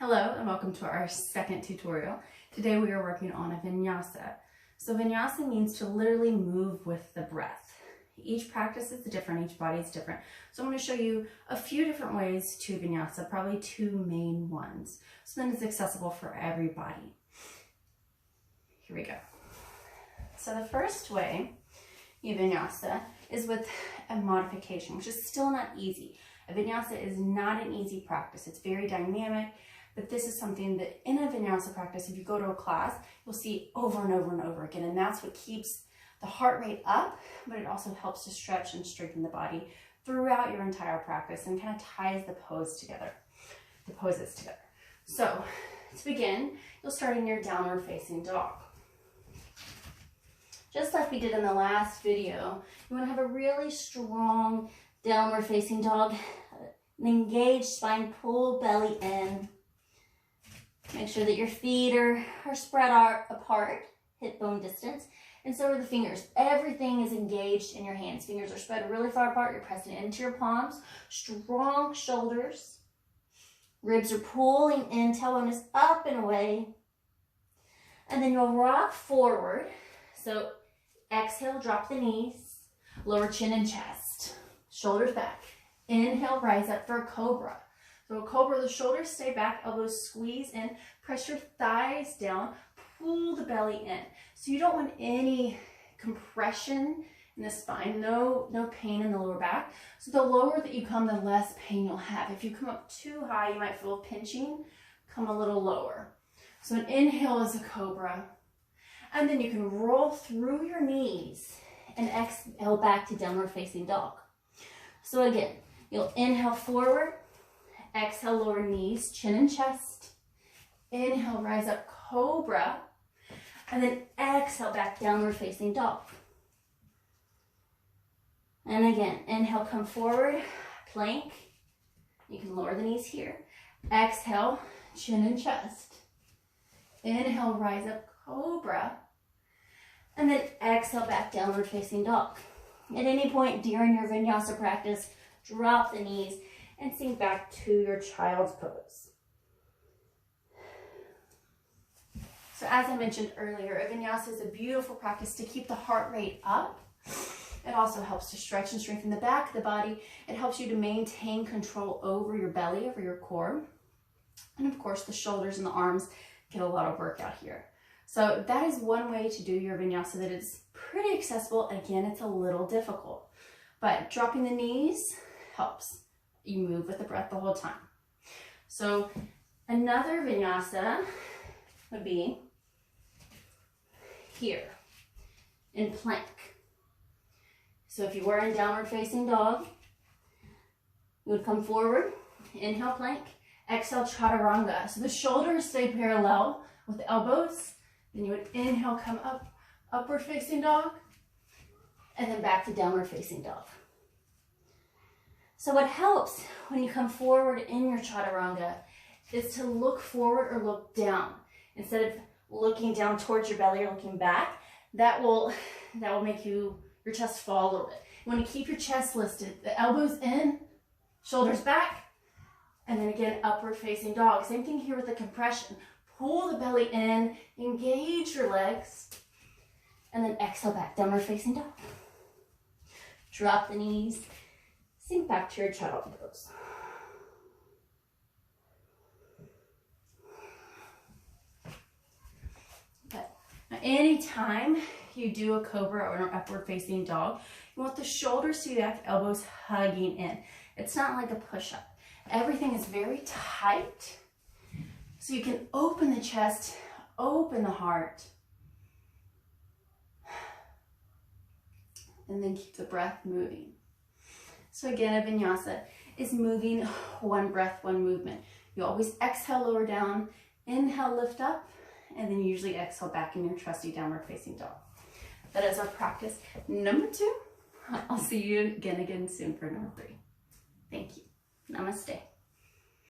Hello and welcome to our second tutorial. Today we are working on a vinyasa. So vinyasa means to literally move with the breath. Each practice is different, each body is different. So I'm going to show you a few different ways to vinyasa, probably two main ones. So then it's accessible for everybody. Here we go. So the first way you vinyasa is with a modification, which is still not easy. A vinyasa is not an easy practice. It's very dynamic. But this is something that in a vinyasa practice, if you go to a class, you'll see over and over and over again. And that's what keeps the heart rate up, but it also helps to stretch and strengthen the body throughout your entire practice and kind of ties the poses together. So to begin, you'll start in your downward facing dog. Just like we did in the last video, you want to have a really strong downward facing dog, an engaged spine, pull belly in. Make sure that your feet are spread apart, hip bone distance, and so are the fingers. Everything is engaged in your hands. Fingers are spread really far apart. You're pressing into your palms. Strong shoulders. Ribs are pulling in. Tailbone is up and away. And then you'll rock forward. So exhale, drop the knees. Lower chin and chest. Shoulders back. Inhale, rise up for a cobra. So a cobra, the shoulders stay back, elbows squeeze in, press your thighs down, pull the belly in. So you don't want any compression in the spine, no pain in the lower back. So the lower that you come, the less pain you'll have. If you come up too high, you might feel pinching. Come a little lower. So an inhale is a cobra. And then you can roll through your knees and exhale back to downward facing dog. So again, you'll inhale forward. Exhale, lower knees, chin and chest. Inhale, rise up, cobra. And then exhale, back downward facing dog. And again, inhale, come forward, plank. You can lower the knees here. Exhale, chin and chest. Inhale, rise up, cobra. And then exhale, back downward facing dog. At any point during your vinyasa practice, drop the knees and sink back to your child's pose. So as I mentioned earlier, a vinyasa is a beautiful practice to keep the heart rate up. It also helps to stretch and strengthen the back of the body. It helps you to maintain control over your belly, over your core. And of course, the shoulders and the arms get a lot of work out here. So that is one way to do your vinyasa that is pretty accessible. Again, it's a little difficult, but dropping the knees helps. You move with the breath the whole time. So another vinyasa would be here in plank. So if you were in downward facing dog, you would come forward, inhale plank, exhale chaturanga. So the shoulders stay parallel with the elbows. Then you would inhale, come up, upward facing dog, and then back to downward facing dog. So what helps when you come forward in your chaturanga is to look forward or look down. Instead of looking down towards your belly or looking back, that will make your chest fall a little bit. You want to keep your chest lifted, the elbows in, shoulders back, and then again, upward facing dog. Same thing here with the compression. Pull the belly in, engage your legs, and then exhale back, downward facing dog. Drop the knees. Sink back to your child pose. Okay. Now, anytime you do a cobra or an upward facing dog, you want the shoulders to be back, elbows hugging in. It's not like a push-up. Everything is very tight, so you can open the chest, open the heart, and then keep the breath moving. So again, a vinyasa is moving one breath, one movement. You always exhale, lower down, inhale, lift up, and then you usually exhale back in your trusty downward facing dog. That is our practice number 2. I'll see you again soon for number 3. Thank you. Namaste.